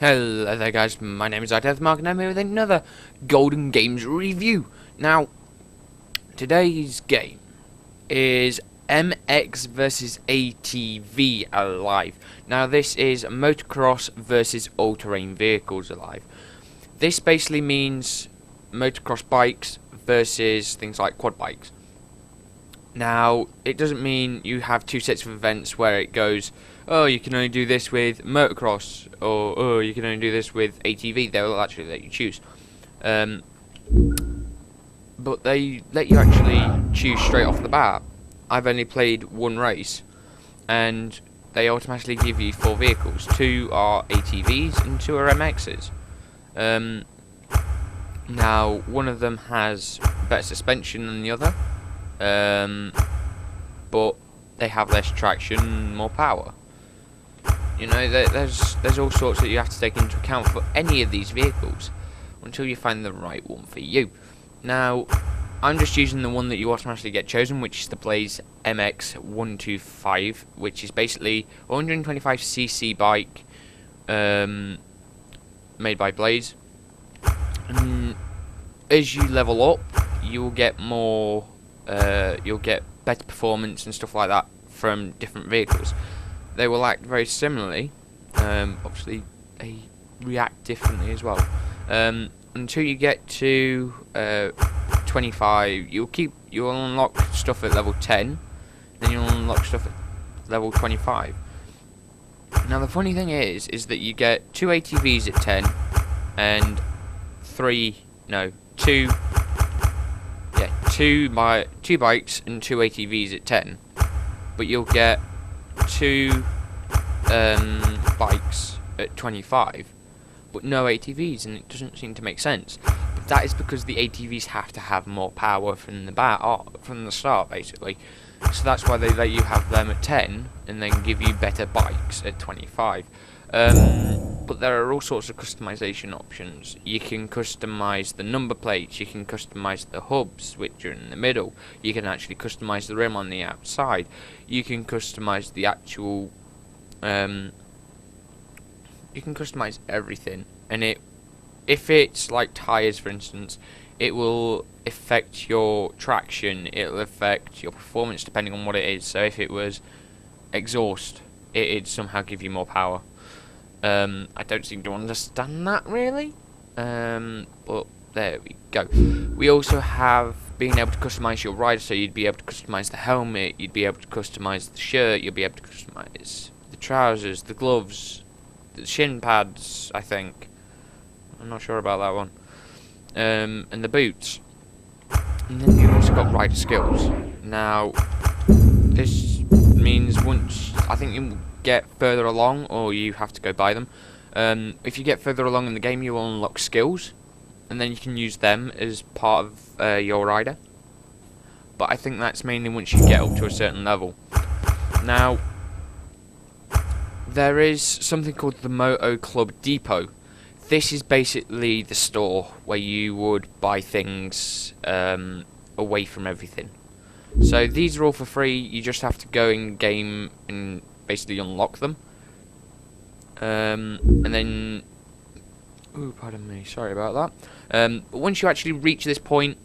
Hello there guys, my name is ATV and I'm here with another Golden Games review. Now, today's game is MX versus ATV Alive. Now this is motocross versus all-terrain vehicles alive. This basically means motocross bikes versus things like quad bikes. Now, it doesn't mean you have two sets of events where it goes, oh, you can only do this with motocross, or oh, you can only do this with ATV. They'll actually let you choose. But they let you actually choose straight off the bat. I've only played one race, and they automatically give you 4 vehicles. 2 are ATVs and 2 are MXs. Now, one of them has better suspension than the other. But they have less traction, more power. You know, there's all sorts that you have to take into account for any of these vehicles until you find the right one for you. Now, I'm just using the one that you automatically get chosen, which is the Blaze MX125, which is basically a 125cc bike made by Blaze. And as you level up, you'll get more. You'll get better performance and stuff like that from different vehicles. They will act very similarly. Obviously, they react differently as well. Until you get to 25, you'll unlock stuff at level 10. Then you'll unlock stuff at level 25. Now the funny thing is that you get 2 ATVs at 10 and 2 bikes and 2 ATVs at 10, but you'll get 2 bikes at 25, but no ATVs, and it doesn't seem to make sense. But that is because the ATVs have to have more power from the start, basically. So that's why they let you have them at 10 and then give you better bikes at 25. But there are all sorts of customization options. You can customize the number plates, you can customize the hubs, which are in the middle, you can actually customize the rim on the outside, you can customize the actual, you can customize everything, and if it's like tires, for instance, it will affect your traction, it'll affect your performance depending on what it is. So if it was exhaust, it'd somehow give you more power. I don't seem to understand that really, but there we go. We also have being able to customize your rider, so you'd be able to customize the helmet, you'd be able to customize the shirt, you'll be able to customize the trousers, the gloves, the shin pads, I think. I'm not sure about that one. And the boots. And then you've also got rider skills. Now, this means once, I think you get further along, or you have to go buy them. If you get further along in the game, you will unlock skills, and then you can use them as part of your rider. But I think that's mainly once you get up to a certain level. Now, there is something called the Moto Club Depot. This is basically the store where you would buy things away from everything. So these are all for free. You just have to go in game and basically unlock them, and then, ooh, pardon me, sorry about that. But once you actually reach this point,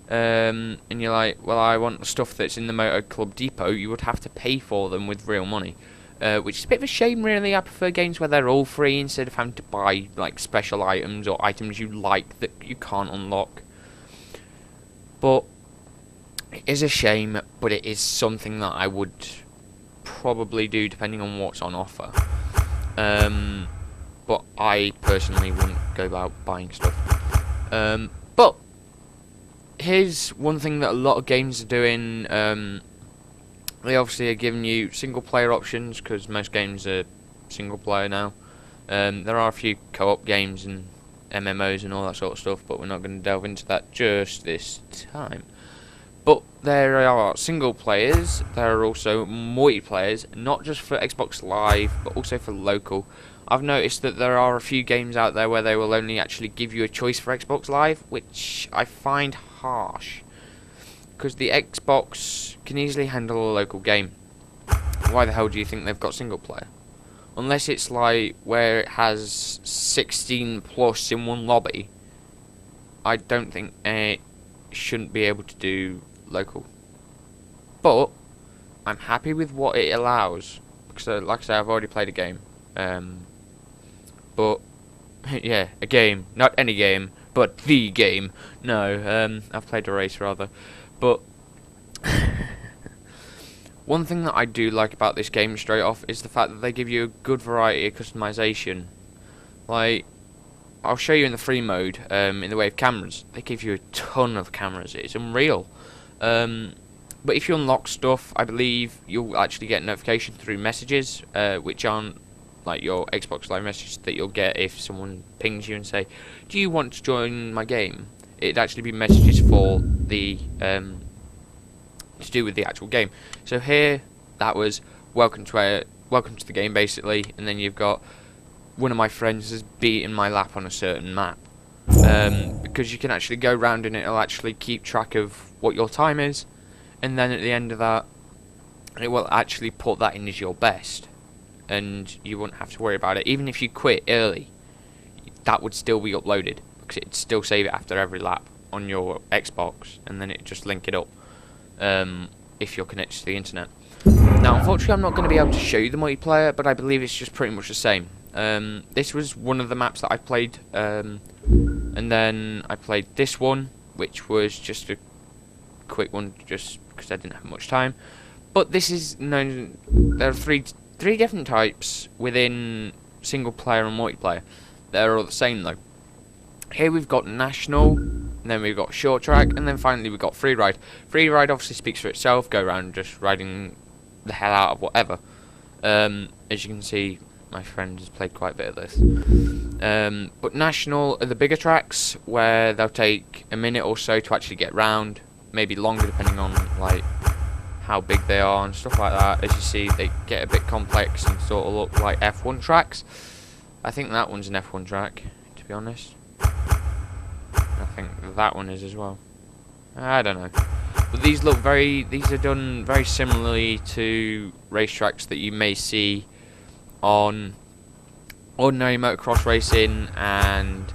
and you're like, well, I want the stuff that's in the Moto Club Depot, you would have to pay for them with real money, which is a bit of a shame, really. I prefer games where they're all free instead of having to buy like special items or items you like that you can't unlock. But it is a shame, but it is something that I would probably do depending on what's on offer. But I personally wouldn't go about buying stuff. But here's one thing that a lot of games are doing. They obviously are giving you single player options, because most games are single player now. There are a few co-op games and MMOs and all that sort of stuff, but we're not going to delve into that just this time. But there are single players, there are also multiplayers, not just for Xbox Live, but also for local. I've noticed that there are a few games out there where they will only actually give you a choice for Xbox Live, which I find harsh, because the Xbox can easily handle a local game. Why the hell do you think they've got single player? unless it's like where it has 16 plus in one lobby, I don't think it shouldn't be able to do local. But I'm happy with what it allows, because like I say, I've already played a game. But yeah, a game, not any game, but the game. No, I've played a race rather. But one thing that I do like about this game straight off is the fact that they give you a good variety of customization. Like, I'll show you in the free mode, in the way of cameras. They give you a ton of cameras. It's unreal. But if you unlock stuff, I believe you'll actually get notification through messages, which aren't like your Xbox Live messages that you'll get if someone pings you and say, "Do you want to join my game?" It'd actually be messages for the to do with the actual game. So here, that was welcome to the game, basically, and then you've got one of my friends has beaten my lap on a certain map, because you can actually go around and it'll actually keep track of what your time is, and then at the end of that, it will actually put that in as your best, and you wouldn't have to worry about it. Even if you quit early, that would still be uploaded, because it'd still save it after every lap on your Xbox, and then it'd just link it up if you're connected to the internet. Now, unfortunately, I'm not going to be able to show you the multiplayer, but I believe it's just pretty much the same. This was one of the maps that I played, and then I played this one, which was just a quick one, just because I didn't have much time. But this is known. There are three different types within single player and multiplayer. They're all the same though. Here we've got national, and then we've got short track, and then finally we've got free ride. Free ride obviously speaks for itself. Go around just riding the hell out of whatever. As you can see, my friend has played quite a bit of this. But national are the bigger tracks, where they'll take a minute or so to actually get round, maybe longer depending on like how big they are and stuff like that. As you see, they get a bit complex and sort of look like F1 tracks. I think that one's an F1 track, to be honest. I think that one is as well. I don't know. But these are done very similarly to racetracks that you may see on ordinary motocross racing and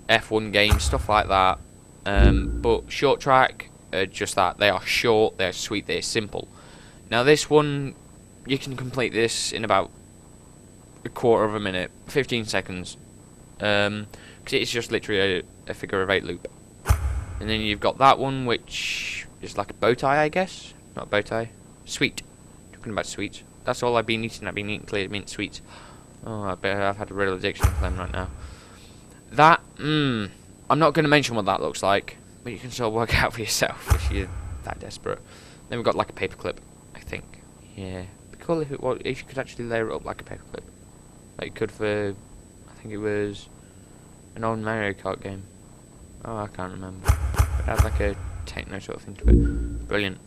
F1 games, stuff like that. But short track, just that. They are short, they're sweet, they're simple. Now this one, you can complete this in about a quarter of a minute, 15 seconds. Because it's just literally a figure of 8 loop. And then you've got that one, which is like a bow tie, I guess. Not a bow tie. Sweet. Talking about sweets. That's all I've been eating. I've been eating clear mint sweets. Oh, I bet I've had a real addiction to them right now. That, I'm not going to mention what that looks like, but you can sort of work out for yourself if you're that desperate. Then we've got like a paperclip, I think. Yeah. It'd be cool if you could actually layer it up like a paperclip. Like you could for, I think it was an old Mario Kart game. Oh, I can't remember. It had like a techno sort of thing to it. Brilliant.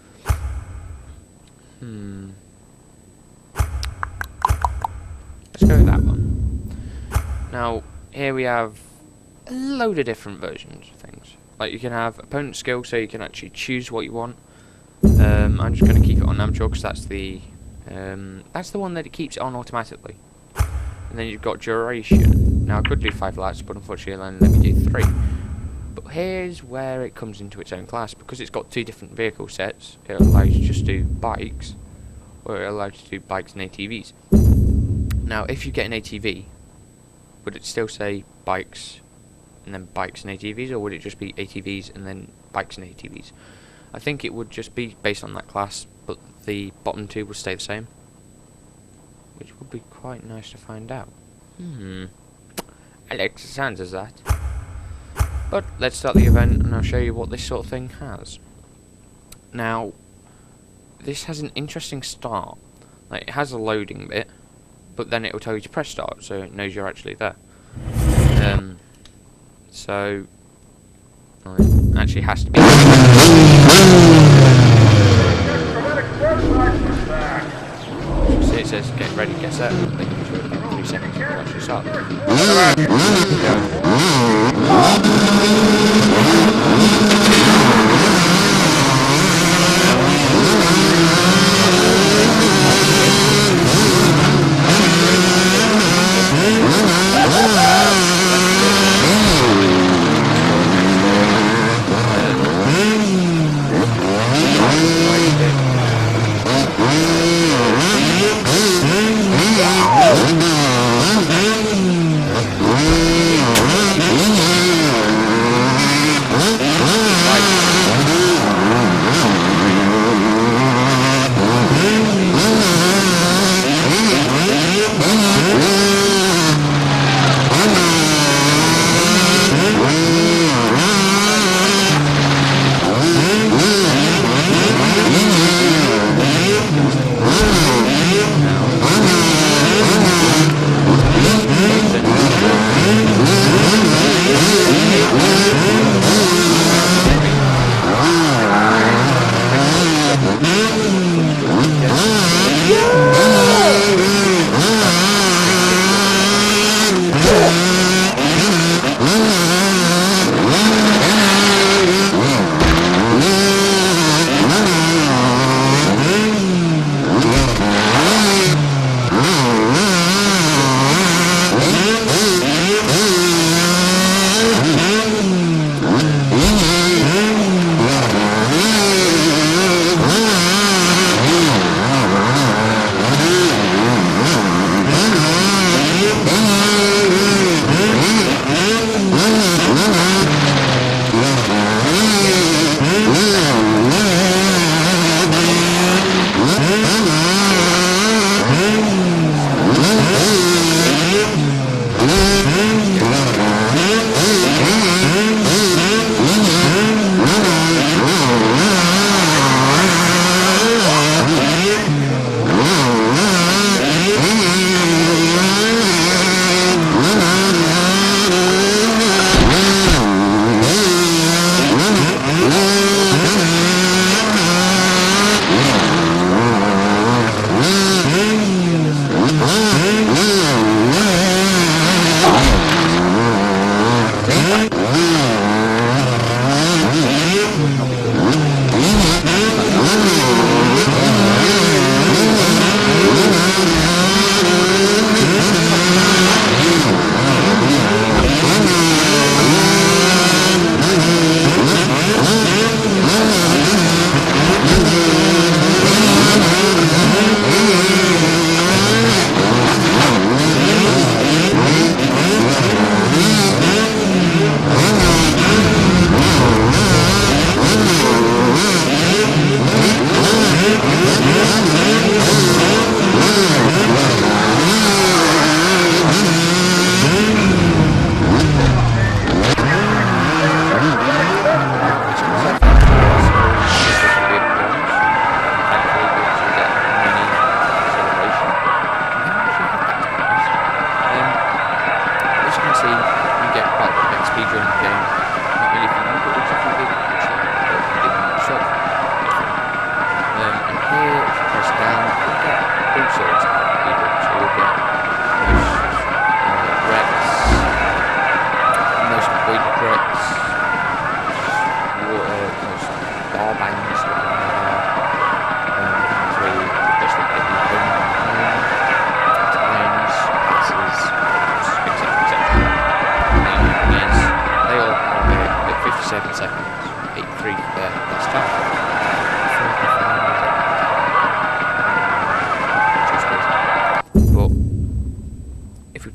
Let's go with that one. Now, here we have a load of different versions of things. Like you can have opponent skill, so you can actually choose what you want. I'm just going to keep it on amateur because that's the one that it keeps it on automatically. And then you've got duration. Now I could do 5 laps, but unfortunately let me do 3. But here's where it comes into its own class, because it's got 2 different vehicle sets. It allows you to just do bikes, or it allows you to do bikes and ATVs. Now, if you get an ATV, would it still say bikes and then bikes and ATVs, or would it just be ATVs and then bikes and ATVs? I think it would just be based on that class, but the bottom 2 would stay the same, which would be quite nice to find out. I like the sounds of that. But let's start the event and I'll show you what this sort of thing has. Now, this has an interesting start. Like, it has a loading bit, but then it will tell you to press start, so it knows you're actually there. So, well, it actually has to be. See, it says get ready, get set. Then you should wait 3 seconds to actually start.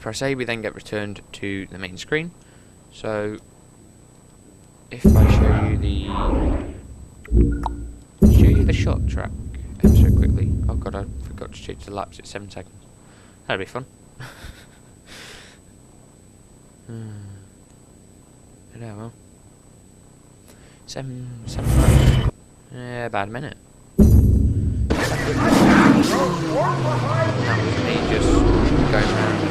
Press A, we then get returned to the main screen. So if I show you the shot track ever so quickly. Oh god, I forgot to change the laps at 7 seconds. That'd be fun. Yeah, well, 7 laps. Yeah, about a minute. That was me just going around.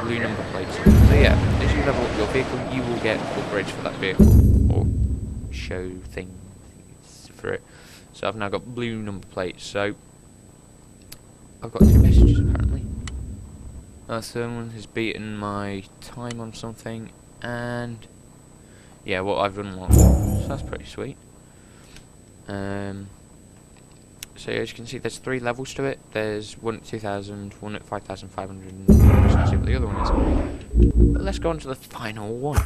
blue number plates. So yeah, as you level up your vehicle, you will get upgrades for that vehicle, or show things for it. So I've now got blue number plates, so I've got 2 messages apparently. Someone has beaten my time on something, and yeah, what I've unlocked. So that's pretty sweet. So as you can see, there's 3 levels to it. There's one at 2,000, one at 5,500, and let's see what the other one is. But let's go on to the final one.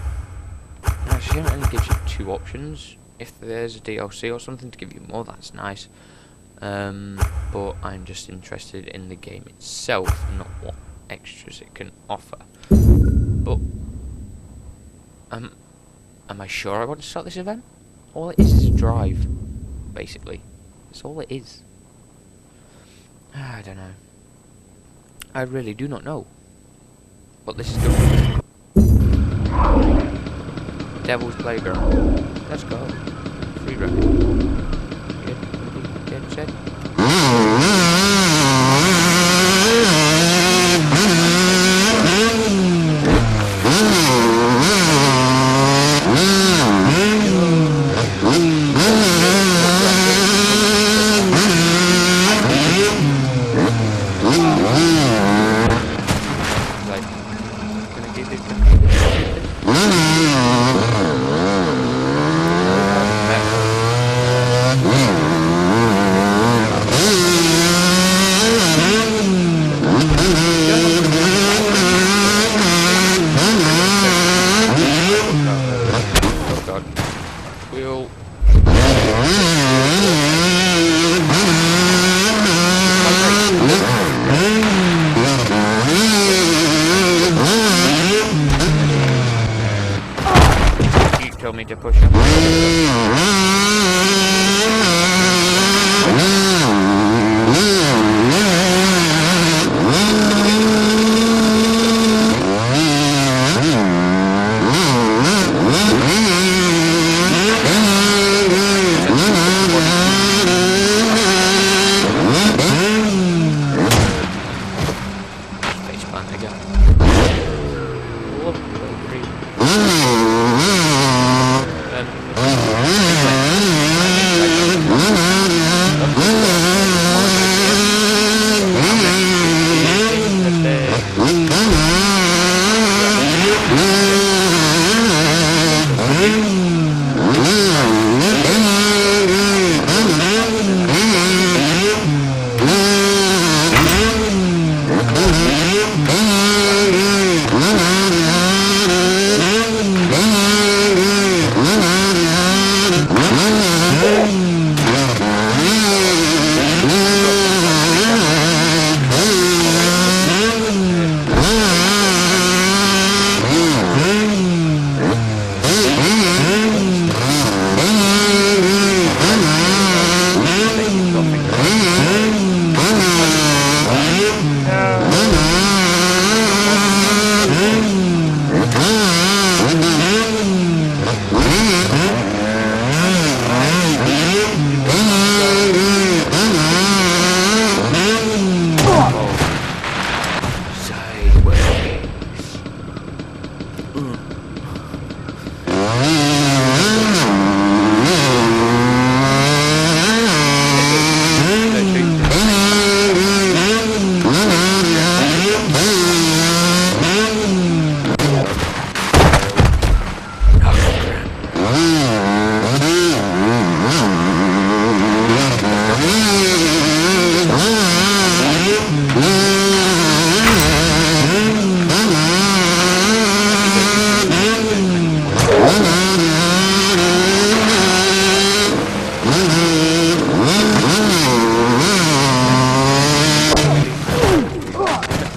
Now, she only gives you 2 options. If there's a DLC or something to give you more, that's nice. But I'm just interested in the game itself, not what extras it can offer. But am I sure I want to start this event? All it is a drive, basically. That's all it is. I don't know. I really do not know. But this is good. Devil's Playground. Let's go. Free ride. Get set. Told me to push up. Space plant again.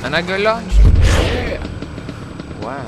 And I go launched. Yeah. Wow.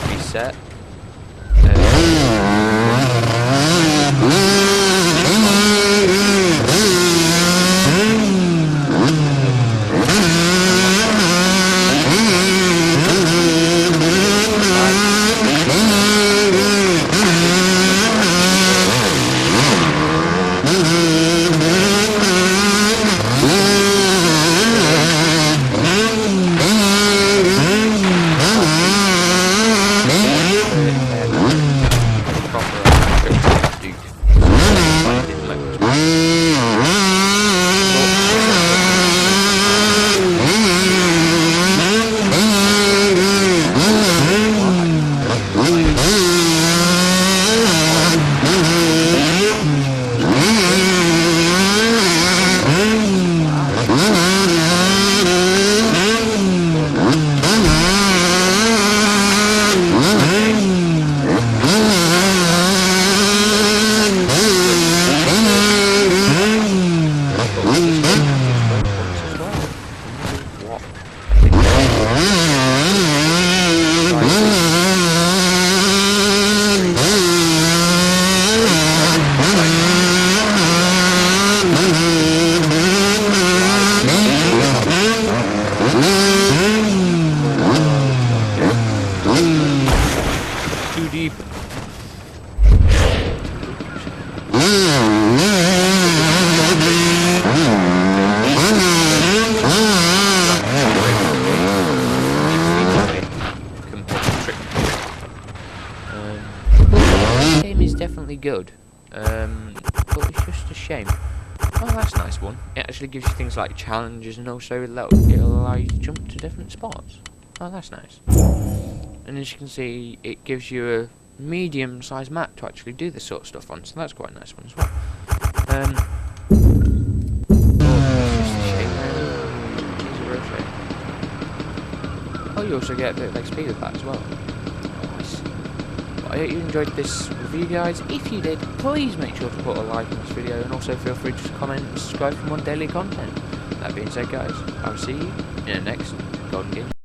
Reset. Too deep. The game is definitely good, but it's just a shame. Oh, that's a nice one. It actually gives you things like challenges, and also it'll allow you to jump to different spots. Oh, that's nice. And as you can see, it gives you a medium-sized map to actually do this sort of stuff on, so that's quite a nice one as well. Oh, you also get a bit of XP with that as well. Nice. Well, I hope you enjoyed this review, guys. If you did, please make sure to put a like on this video, and also feel free to comment and subscribe for more daily content. That being said, guys, I'll see you in the next Golden Game.